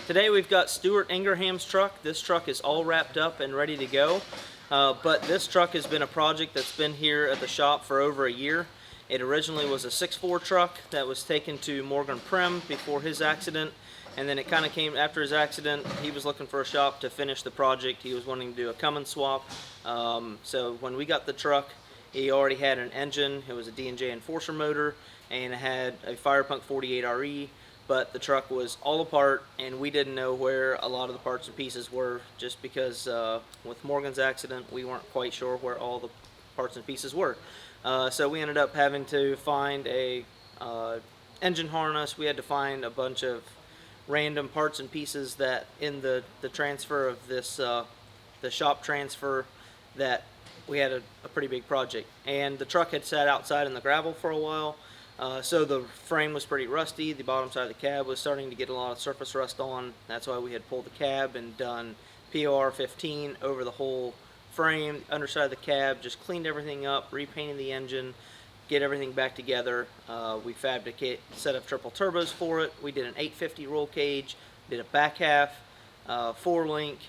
Today we've got Stuart Ingraham's truck. This truck is all wrapped up and ready to go. But this truck has been a project that's been here at the shop for over a year. It originally was a 6.4 truck that was taken to Morgan Prim before his accident. And then it kind of came after his accident. He was looking for a shop to finish the project. He was wanting to do a Cummins swap. So when we got the truck, he already had an engine. It was a D&J Enforcer motor, and it had a Firepunk 48RE. But the truck was all apart, and we didn't know where a lot of the parts and pieces were, just because with Morgan's accident, we weren't quite sure where all the parts and pieces were. So we ended up having to find a engine harness. We had to find a bunch of random parts and pieces that in the transfer of this, the shop transfer, that we had a pretty big project. And the truck had sat outside in the gravel for a while. So the frame was pretty rusty. The bottom side of the cab was starting to get a lot of surface rust on. That's why we had pulled the cab and done POR 15 over the whole frame, underside of the cab, just cleaned everything up, repainted the engine, get everything back together. We fabricated, set up triple turbos for it. We did an 850 roll cage, did a back half, 4-link,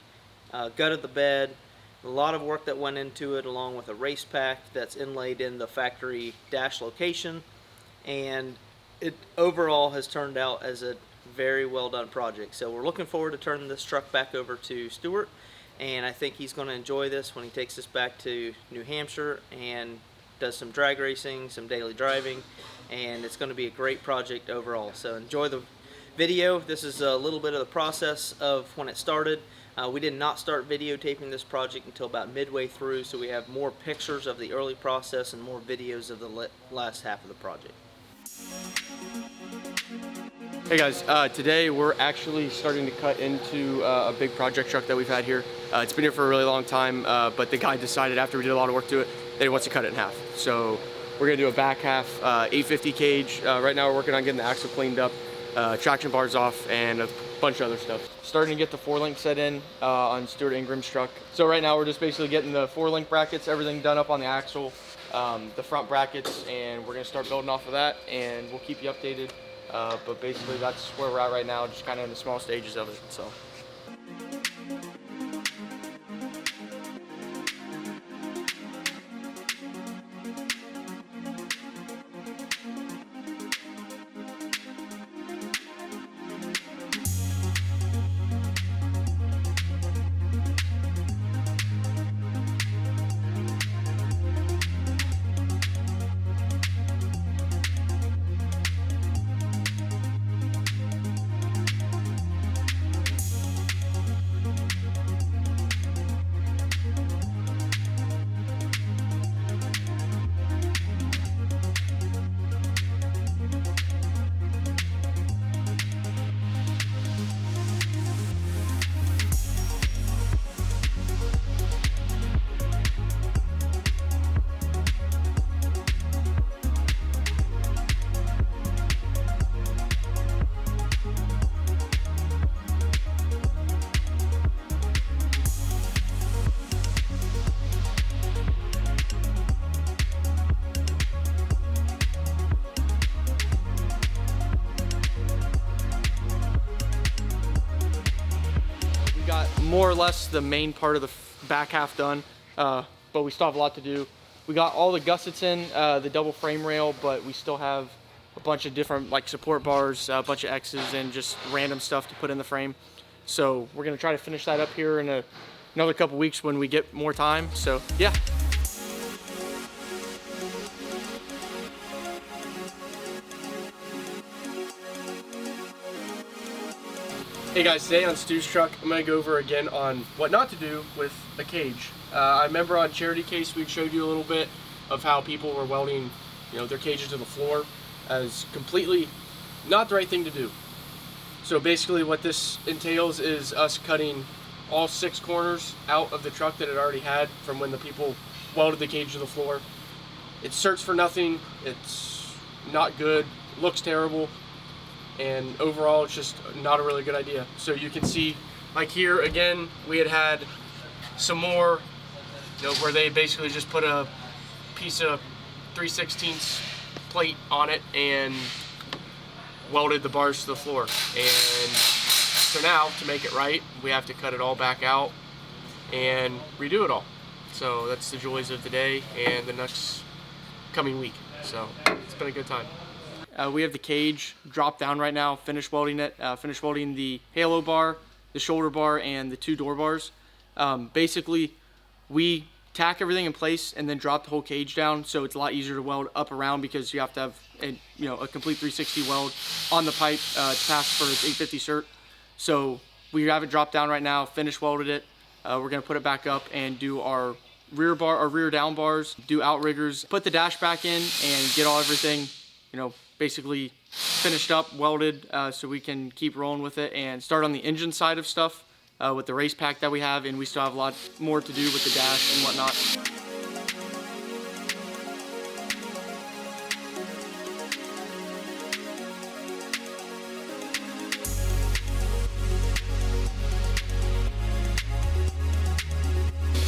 gutted the bed. A lot of work that went into it, along with a race pack that's inlaid in the factory dash location. And it overall has turned out as a very well done project. So we're looking forward to turning this truck back over to Stuart, and I think he's going to enjoy this when he takes us back to New Hampshire and does some drag racing, some daily driving, and it's going to be a great project overall. So enjoy the video. This is a little bit of the process of when it started. We did not start videotaping this project until about midway through, so we have more pictures of the early process and more videos of the last half of the project. Hey guys, today we're actually starting to cut into a big project truck that we've had here. It's been here for a really long time, but the guy decided after we did a lot of work to it that he wants to cut it in half. So we're gonna do a back half 850 cage. Right now we're working on getting the axle cleaned up, traction bars off, and a bunch of other stuff. Starting to get the 4-link set in on Stuart Ingraham's truck. So right now we're just basically getting the 4-link brackets, everything done up on the axle, the front brackets, and we're gonna start building off of that, and we'll keep you updated. But basically that's where we're at right now, just kind of in the small stages of it. So. More or less the main part of the back half done, but we still have a lot to do. We got all the gussets in, the double frame rail, but we still have a bunch of different like support bars, a bunch of X's, and just random stuff to put in the frame. So we're gonna try to finish that up here in another couple weeks when we get more time. So yeah. Hey guys, today on Stu's truck, I'm going to go over again on what not to do with a cage. I remember on Charity Case we showed you a little bit of how people were welding, their cages to the floor as completely not the right thing to do. So basically what this entails is us cutting all 6 corners out of the truck that it already had from when the people welded the cage to the floor. It serts for nothing, it's not good, looks terrible, and overall it's just not a really good idea. So you can see, like here again, we had some more, where they basically just put a piece of 3/16 plate on it and welded the bars to the floor. And So now, to make it right, we have to cut it all back out and redo it all. So that's the joys of today and the next coming week. So it's been a good time. We have the cage dropped down right now, finished welding it, finished welding the halo bar, the shoulder bar, and the 2 door bars. Basically, we tack everything in place and then drop the whole cage down, so it's a lot easier to weld up around because you have to have a complete 360 weld on the pipe to pass for its 850 cert. So we have it dropped down right now, finished welded it. We're gonna put it back up and do our rear bar, our rear down bars, do outriggers, put the dash back in, and get everything, basically finished up, welded, so we can keep rolling with it and start on the engine side of stuff with the race pack that we have, and we still have a lot more to do with the dash and whatnot.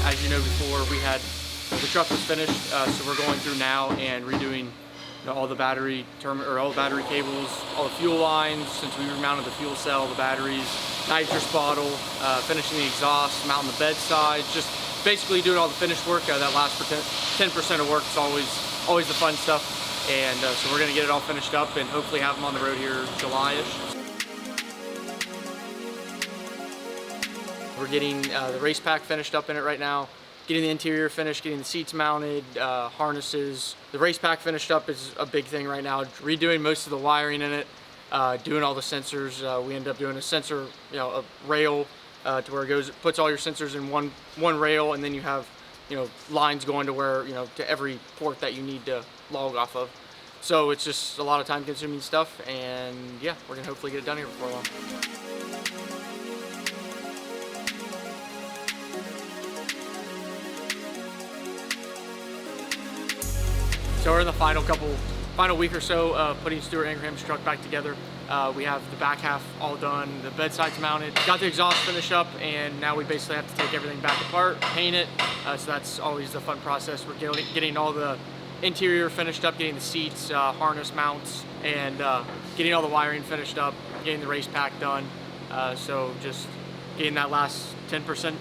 As you know, before we had, the truck was finished, so we're going through now and redoing all the battery all the battery cables, all the fuel lines, since we remounted the fuel cell, the batteries, nitrous bottle, finishing the exhaust, mounting the bed sides, just basically doing all the finished work. That last 10% of work is always the fun stuff, and so we're going to get it all finished up and hopefully have them on the road here July-ish. We're getting the race pack finished up in it right now, getting the interior finished, getting the seats mounted, harnesses. The race pack finished up is a big thing right now. Redoing most of the wiring in it, doing all the sensors. We end up doing a sensor, a rail to where it puts all your sensors in one rail, and then you have, lines going to where, to every port that you need to log off of. So it's just a lot of time-consuming stuff, and yeah, we're gonna hopefully get it done here before long. So we're in the final week or so of putting Stuart Ingram's truck back together. We have the back half all done, the bed sides mounted, got the exhaust finished up, and now we basically have to take everything back apart, paint it. So that's always the fun process. We're getting all the interior finished up, getting the seats, harness mounts, and getting all the wiring finished up, getting the race pack done. So just getting that last 10%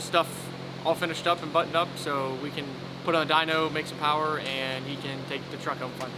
stuff all finished up and buttoned up so we can put on a dyno, make some power, and he can take the truck home fun.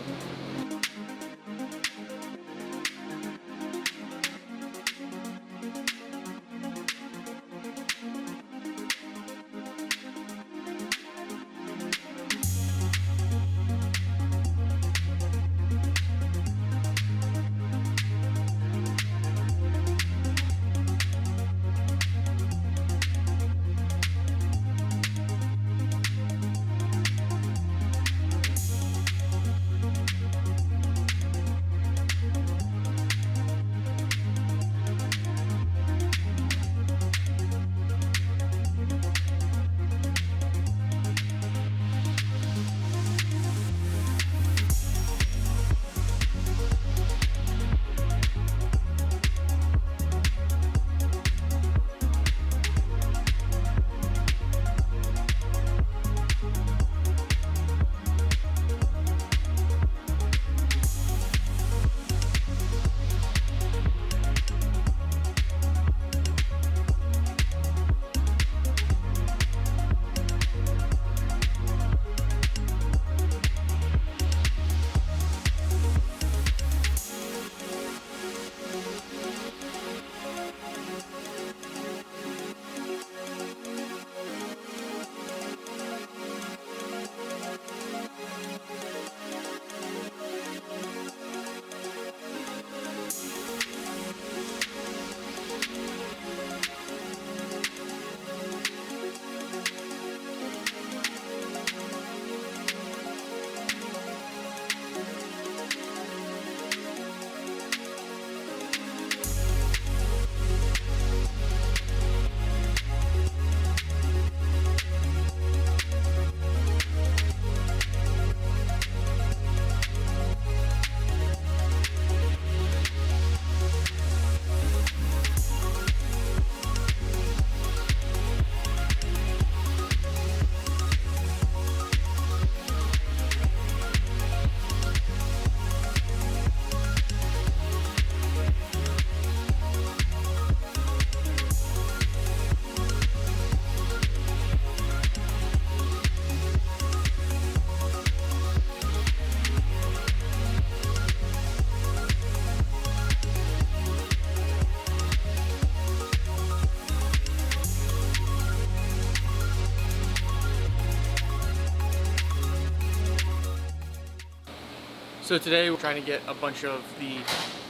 So today we're trying to get a bunch of the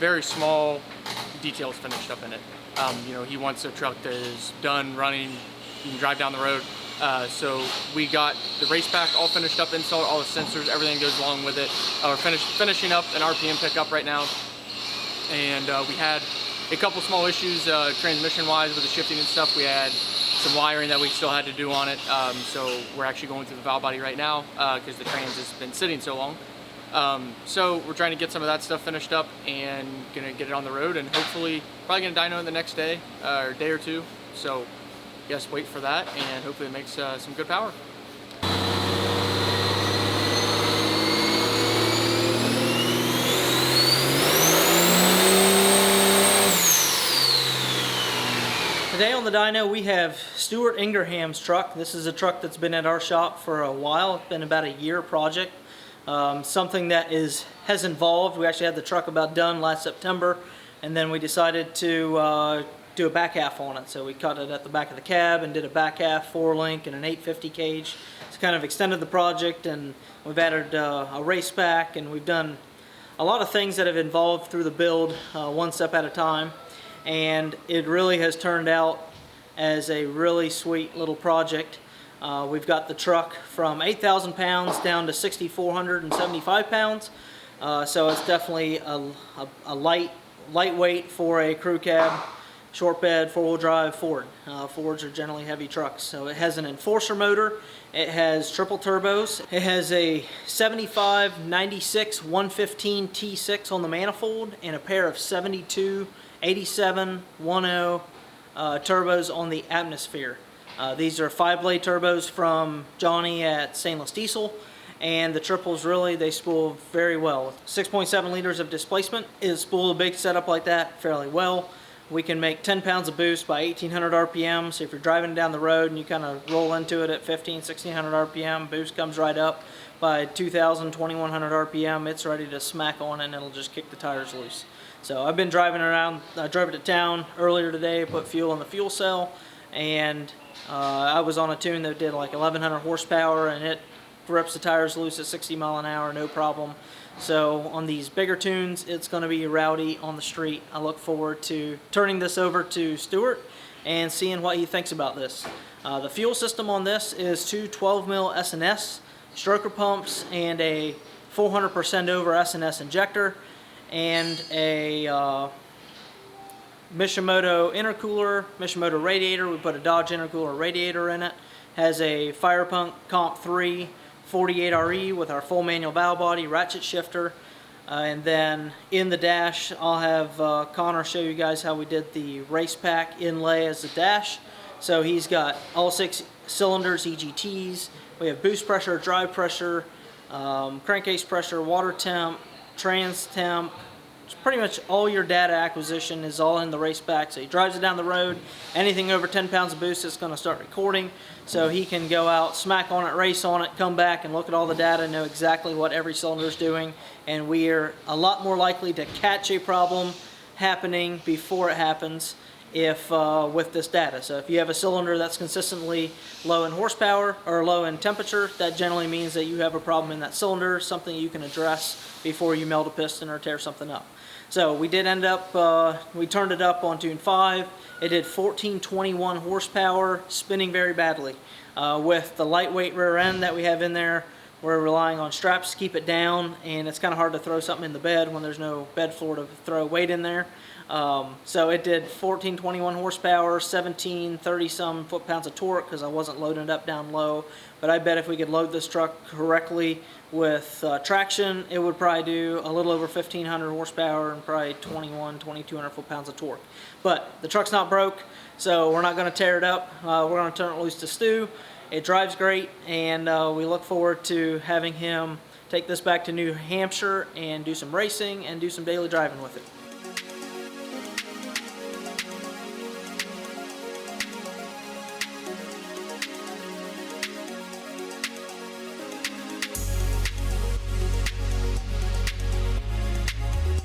very small details finished up in it. You know, he wants a truck that is done running, you can drive down the road. So we got the race pack all finished up, installed, all the sensors, everything goes along with it. We're finishing up an RPM pickup right now. And we had a couple small issues transmission wise with the shifting and stuff. We had some wiring that we still had to do on it. So we're actually going through the valve body right now because the trans has been sitting so long. So we're trying to get some of that stuff finished up and gonna get it on the road, and hopefully probably gonna dyno it the next day or day or two. So yes, wait for that, and hopefully it makes some good power. Today on the dyno we have Stuart Ingraham's truck. This is a truck that's been at our shop for a while. It's been about a year project. Something that has involved. We actually had the truck about done last September, and then we decided to do a back half on it. So we cut it at the back of the cab and did a back half 4-link and an 850 cage. It's kind of extended the project, and we've added a race back, and we've done a lot of things that have involved through the build, one step at a time. And it really has turned out as a really sweet little project. We've got the truck from 8,000 pounds down to 6,475 pounds. So it's definitely a lightweight for a crew cab, short bed, 4-wheel drive Ford. Fords are generally heavy trucks. So it has an Enforcer motor. It has triple turbos. It has a 75, 96, 115 T6 on the manifold and a pair of 72, 87, 10 turbos on the atmosphere. These are 5-blade turbos from Johnny at Stainless Diesel, and the triples really, they spool very well. 6.7 liters of displacement is spool a big setup like that fairly well. We can make 10 pounds of boost by 1,800 RPM, so if you're driving down the road and you kind of roll into it at 1,500, 1,600 RPM, boost comes right up. By 2,000, 2,100 RPM, it's ready to smack on and it'll just kick the tires loose. So I've been driving around, I drove it to town earlier today, put fuel in the fuel cell, and I was on a tune that did like 1,100 horsepower, and it rips the tires loose at 60 mile an hour, no problem. So on these bigger tunes, it's going to be rowdy on the street. I look forward to turning this over to Stuart and seeing what he thinks about this. The fuel system on this is two 12 mil S&S stroker pumps and a 400% over S&S injector and a Mishimoto intercooler, Mishimoto radiator. We put a Dodge intercooler radiator in it. Has a Firepunk Comp 3 48RE with our full manual valve body, ratchet shifter. And then in the dash, I'll have Connor show you guys how we did the race pack inlay as the dash. So he's got all 6 cylinders, EGTs. We have boost pressure, drive pressure, crankcase pressure, water temp, trans temp. Pretty much all your data acquisition is all in the race pack. So he drives it down the road. Anything over 10 pounds of boost, it's going to start recording. So he can go out, smack on it, race on it, come back and look at all the data, know exactly what every cylinder is doing. And we are a lot more likely to catch a problem happening before it happens if with this data. So if you have a cylinder that's consistently low in horsepower or low in temperature, that generally means that you have a problem in that cylinder, something you can address before you melt a piston or tear something up. So we did end up, we turned it up on tune 5. It did 1421 horsepower, spinning very badly. With the lightweight rear end that we have in there, we're relying on straps to keep it down, and it's kind of hard to throw something in the bed when there's no bed floor to throw weight in there. So it did 1421 horsepower, 1730 some foot-pounds of torque because I wasn't loading it up down low. But I bet if we could load this truck correctly with traction, it would probably do a little over 1,500 horsepower and probably 2,200 foot-pounds of torque. But the truck's not broke, so we're not going to tear it up. We're going to turn it loose to Stu. It drives great, and we look forward to having him take this back to New Hampshire and do some racing and do some daily driving with it.